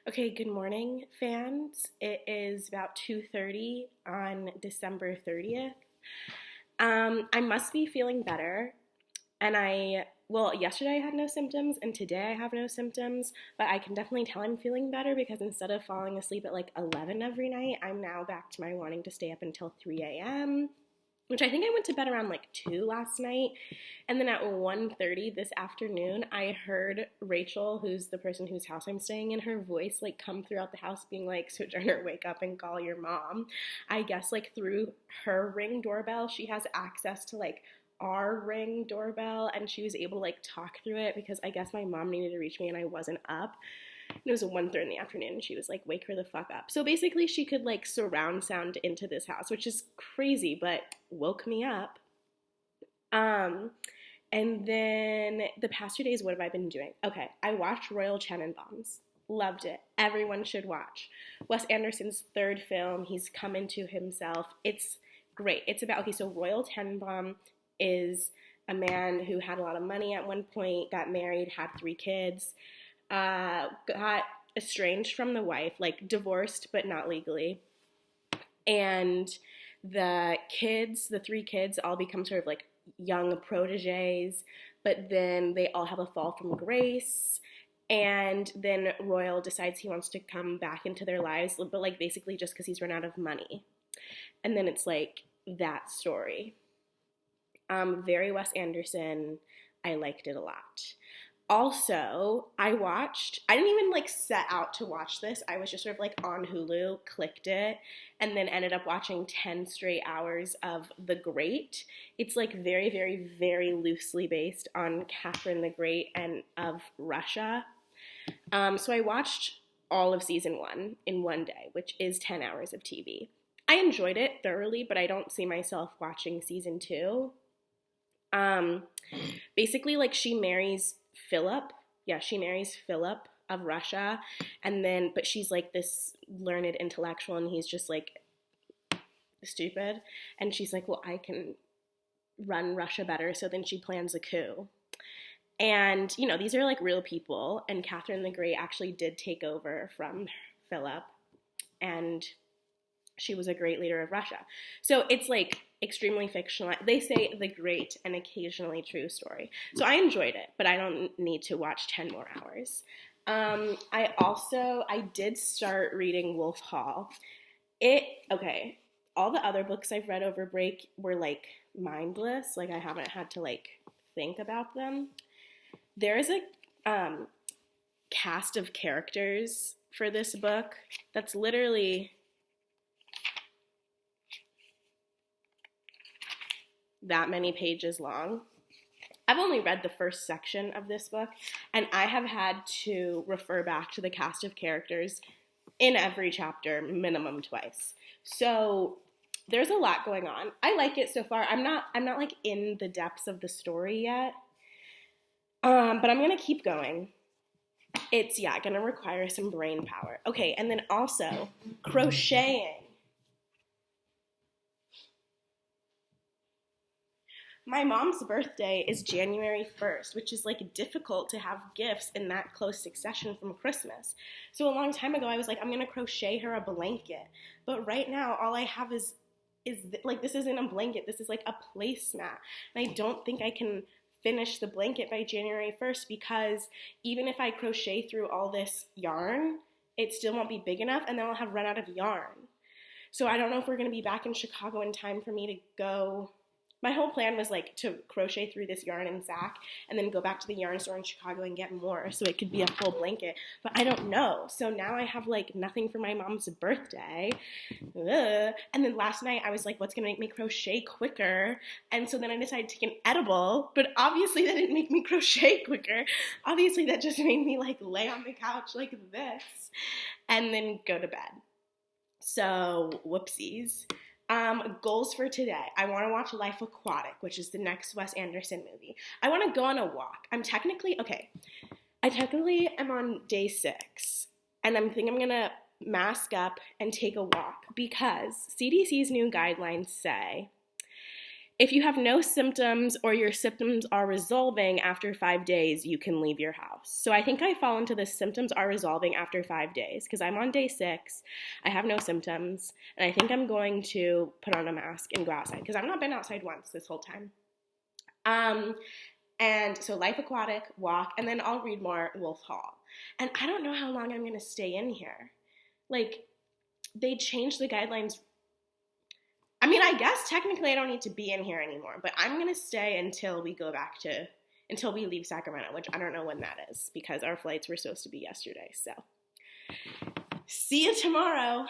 Okay, good morning, fans. It is about 2:30 on December 30th. I must be feeling better, and yesterday I had no symptoms, and today I have no symptoms, but I can definitely tell I'm feeling better because instead of falling asleep at like 11 every night, I'm now back to my wanting to stay up until 3 a.m., which I think I went to bed around like 2 last night. And then at 1:30 this afternoon, I heard Rachel, who's the person whose house I'm staying in, her voice like come throughout the house being like, Sojourner, wake up and call your mom. I guess like through her Ring doorbell, she has access to like our Ring doorbell, and she was able to like talk through it because I guess my mom needed to reach me and I wasn't up. And it was 1:30 in the afternoon, and she was like, wake her the fuck up. So basically she could like surround sound into this house, which is crazy, but woke me up. And then the past 2 days, what have I been doing? Okay, I watched Royal Tenenbaums. Loved it. Everyone should watch. Wes Anderson's third film. He's come into himself. It's great. It's about, okay, so Royal Tenenbaum is a man who had a lot of money at one point, got married, had 3 kids, got estranged from the wife, like divorced but not legally. And the kids, the 3 kids, all become sort of like young proteges, but then they all have a fall from grace. And then Royal decides he wants to come back into their lives, but like basically just because he's run out of money. And then it's like that story. Very Wes Anderson. I liked it a lot. Also, I didn't even like set out to watch this. I was just sort of like on Hulu, clicked it, and then ended up watching 10 straight hours of The Great. It's like very, very, very loosely based on Catherine the Great and of Russia. So I watched all of season 1 in one day, which is 10 hours of TV. I enjoyed it thoroughly, but I don't see myself watching season 2. Basically, like she marries Philip. Yeah, she marries Philip of Russia, but she's like this learned intellectual, and he's just like stupid. And she's like, well, I can run Russia better. So then she plans a coup. And, these are like real people. And Catherine the Great actually did take over from Philip. And she was a great leader of Russia. So it's like extremely fictional. They say the great and occasionally true story. So I enjoyed it, but I don't need to watch 10 more hours. I did start reading Wolf Hall. All the other books I've read over break were like mindless. Like I haven't had to like think about them. There is a cast of characters for this book that's literally that many pages long. I've only read the first section of this book, and I have had to refer back to the cast of characters in every chapter minimum twice. So there's a lot going on. I like it so far. I'm not like in the depths of the story yet. But I'm gonna keep going. It's gonna require some brain power. Okay, and then also crocheting. My mom's birthday is January 1st, which is like difficult to have gifts in that close succession from Christmas. So a long time ago, I was like, I'm gonna crochet her a blanket. But right now, all I have is like, this isn't a blanket. This is like a placemat. And I don't think I can finish the blanket by January 1st because even if I crochet through all this yarn, it still won't be big enough, and then I'll have run out of yarn. So I don't know if we're gonna be back in Chicago in time for me to go. My whole plan was like to crochet through this yarn in Zach and then go back to the yarn store in Chicago and get more so it could be a full blanket. But I don't know. So now I have like nothing for my mom's birthday. Ugh. And then last night I was like, what's going to make me crochet quicker? And so then I decided to take an edible, but obviously that didn't make me crochet quicker. Obviously that just made me like lay on the couch like this and then go to bed. So whoopsies. Goals for today. I want to watch Life Aquatic, which is the next Wes Anderson movie. I want to go on a walk. I technically am on day 6, and I'm going to mask up and take a walk because CDC's new guidelines say If you have no symptoms or your symptoms are resolving after 5 days, you can leave your house. So I think I fall into the symptoms are resolving after 5 days because I'm on day 6. I have no symptoms. And I think I'm going to put on a mask and go outside because I've not been outside once this whole time. And so Life Aquatic, walk, and then I'll read more Wolf Hall. And I don't know how long I'm going to stay in here. Like, they changed the guidelines. I mean, I guess technically I don't need to be in here anymore, but I'm going to stay until we leave Sacramento, which I don't know when that is because our flights were supposed to be yesterday. So, see you tomorrow.